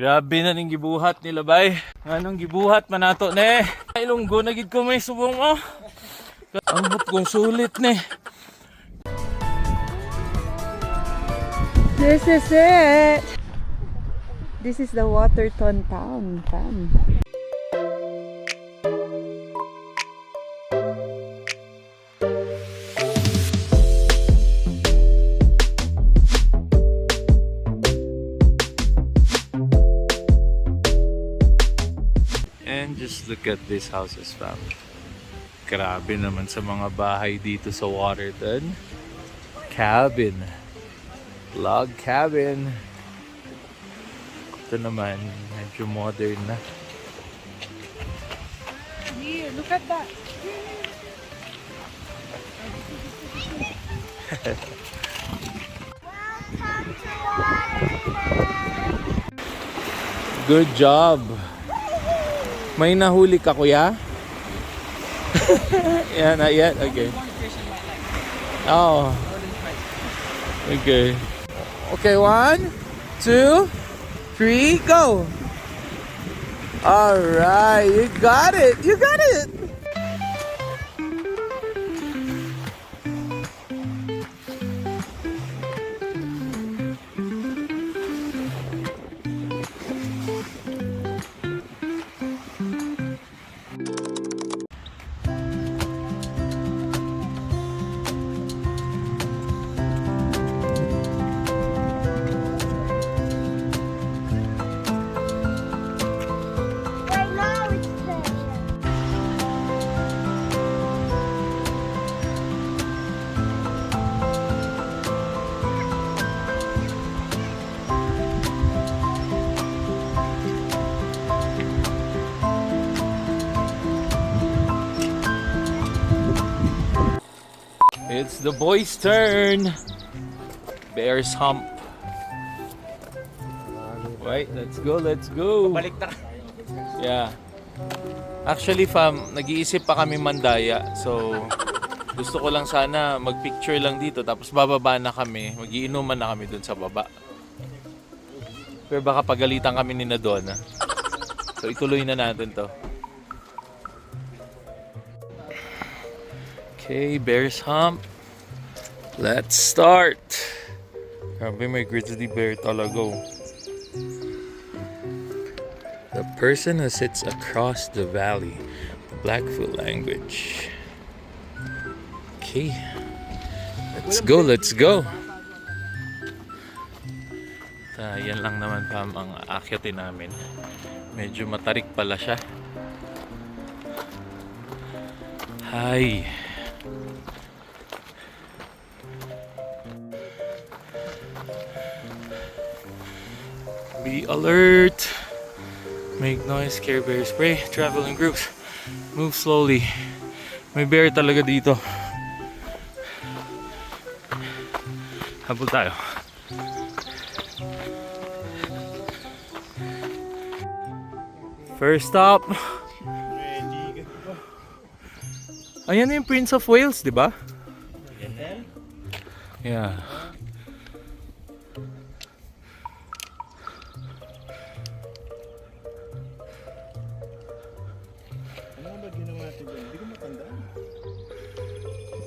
Grabe na ning gibuhat nila bay. Anong gibuhat man nato ne? Ilunggo na gid ko may subong oh. Ambot kong sulit ne. This is it. This is the Waterton town, fam. And just look at these houses, fam. Grabe naman sa mga bahay dito sa Waterton. Cabin. Log cabin. Ito naman, medyo modern na. Yeah, look at that. Good job. May nahuli ka, kuya? Yeah, not yet? Okay. Oh. Okay. Okay, 1, 2, 3, go! Alright, you got it! You got it! It's the boys' turn. Bears hump. Right, let's go, let's go. Balik na. Yeah. Actually, fam, nag-iisip pa kami mandaya. So, gusto ko lang sana mag-picture lang dito. Tapos bababa na kami. Mag-iinuman na kami dun sa baba. Pero baka pagalitan kami ni Nadona. So, ituloy na natin to. Okay, Bears hump. Let's start. Grabe, may grizzly bear talaga. The person who sits across the valley. The Blackfoot language. Okay. Let's go, let's go. Yan lang naman pa ang aakyatin namin. Medyo matarik pala siya. Hi. Be alert. Make noise, scare bear spray. Travel in groups. Move slowly. May bear talaga dito. Habol tayo. First stop. Ayan yung Prince of Wales, di ba? Yeah.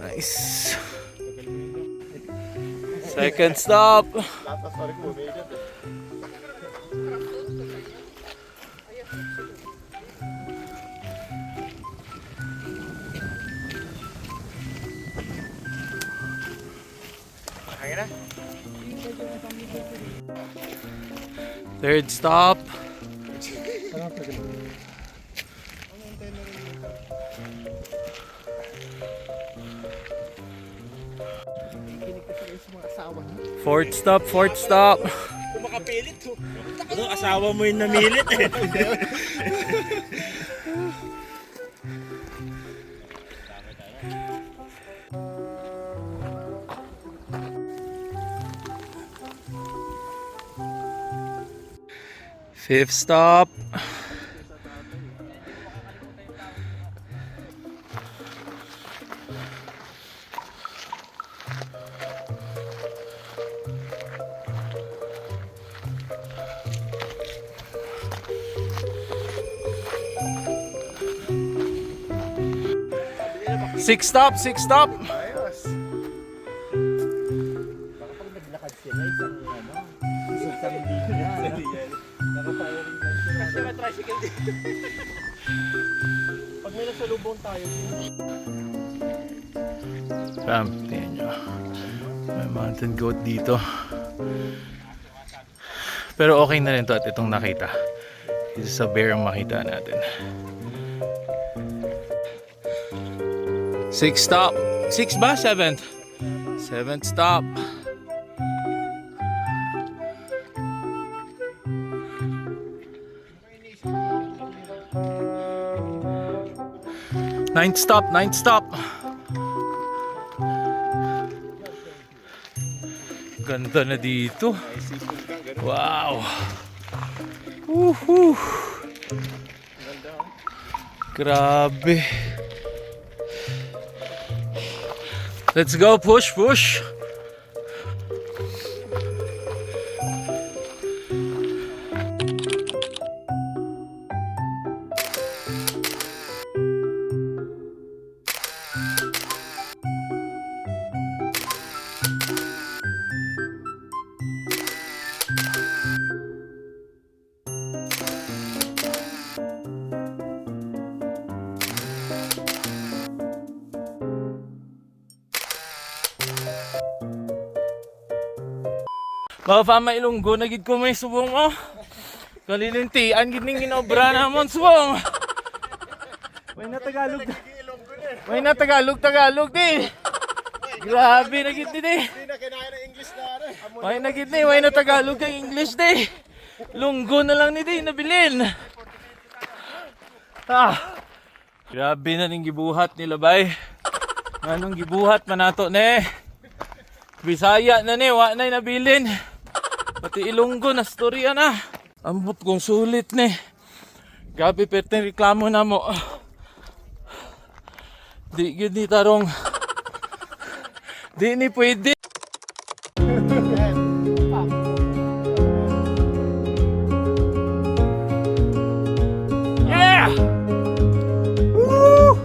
Nice. Second stop. Third stop. Fourth stop, fourth stop. Kung makapilit to. Ano, asawa mo yung namilit eh. Fifth stop. Six stop, six stop. Ayos. Baka pag naglakad sila, isang linya. Naka-firing line sila. Kasi may tricycle dito. Pag may nasalubong tayo, Fam, tingnan nyo. May mountain goat dito. Pero okay na rin to at itong nakita. Isa sa bear ang makita natin. Six stop. Six ba? Seventh. Seventh stop. Ninth stop. Ninth stop. Ganda na dito. Wow. Woohoo. Grabe. Let's go, push, push. Mga fama Ilonggo, nagid ko may subong mo. Kalilintian, gining ginobra namon subong. May na Tagalog. May na Tagalog di. Grabe nagid di. Hindi na kinain ng English na rin. May nagid ni, may na Tagalog kay English di. Lunggo na lang ni di nabilin. Grabe na ning gibuhat nila bay. Anong gibuhat manato ne? Bisaya na ni, wa na nabilin. Pati Ilonggo na storya na. Ambot kong sulit ni. Grabe perteng reklamo na mo. Di gid ni tarong. Di ni pwede. Yeah! Woo!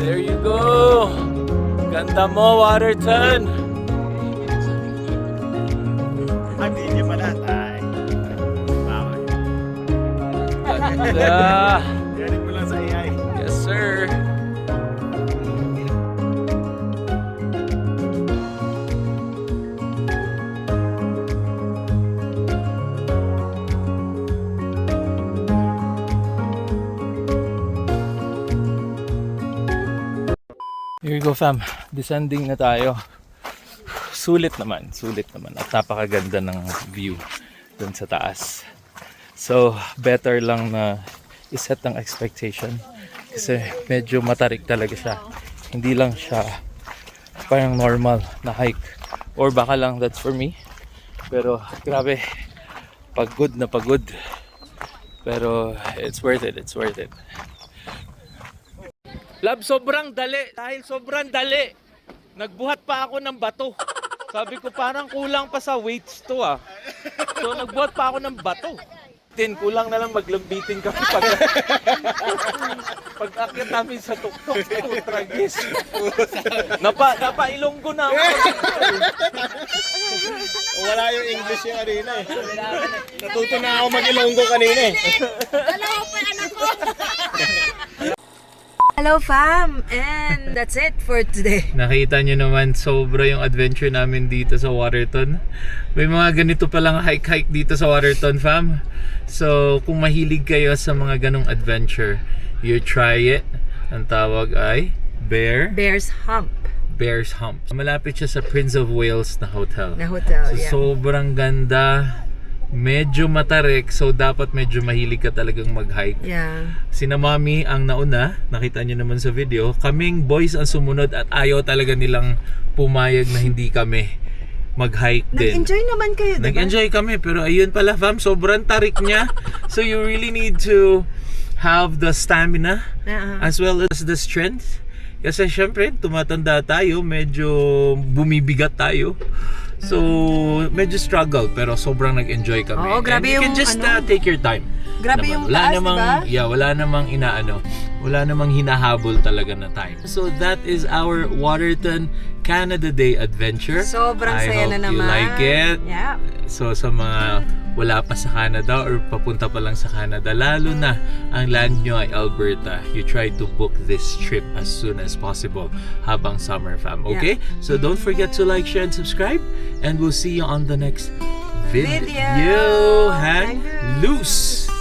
There you go. Ganda mo, Waterton. hindi pala. Ay. Ganda. Galing mo lang sa AI. Yes, sir. Here you go, fam. Descending na tayo. Sulit naman at napakaganda ng view dun sa taas. So, better lang na iset ang expectation kasi medyo matarik talaga siya. Hindi lang siya parang normal na hike, or baka lang that's for me. Pero grabe, pagod na pagod. Pero it's worth it. Lab, sobrang dali. Dahil sobrang dali, nagbuhat pa ako ng bato. Sabi ko parang kulang pa sa weights to ah. So nagbuhat pa ako ng bato. Kulang na lang maglambitin kami pag-akyat namin sa tuktok. Tragis. Napa Ilonggo na ako. Wala yung English yung kanina eh. Natuto na ako mag-Ilonggo kanina eh. Hello fam! And that's it for today. Nakita nyo naman, sobra yung adventure namin dito sa Waterton. May mga ganito palang hike-hike dito sa Waterton, fam. So, kung mahilig kayo sa mga ganong adventure, you try it. Ang tawag ay Bear's Hump. Bear's Hump. Malapit siya sa Prince of Wales na hotel. Na hotel, So, yeah. sobrang ganda. medyo matarik, so dapat medyo mahilig ka talagang mag-hike. Yeah. Sina Mami ang nauna, nakita nyo naman sa video. Kaming boys ang sumunod at ayaw talaga nilang pumayag na hindi kami mag-hike din. Nag-enjoy naman kayo, diba? Nag-enjoy kami, pero ayun pala fam, sobrang tarik niya. So you really need to have the stamina as well as the strength. Kasi syempre, tumatanda tayo, medyo bumibigat tayo. So, medyo struggle, pero sobrang nag-enjoy kami. Oo, grabe And you can yung just ano, take your time. Grabe yung taas, diba? Yeah, wala namang wala namang hinahabol talaga na time. So, that is our Waterton Canada Day adventure. Sobrang saya na naman. I hope you like it. Yeah. So, sa mga wala pa sa Canada or papunta pa lang sa Canada, lalo na ang land nyo ay Alberta, you try to book this trip as soon as possible habang summer, fam. Okay? So, don't forget to like, share, and subscribe. And we'll see you on the next video. Hang Thank you. loose!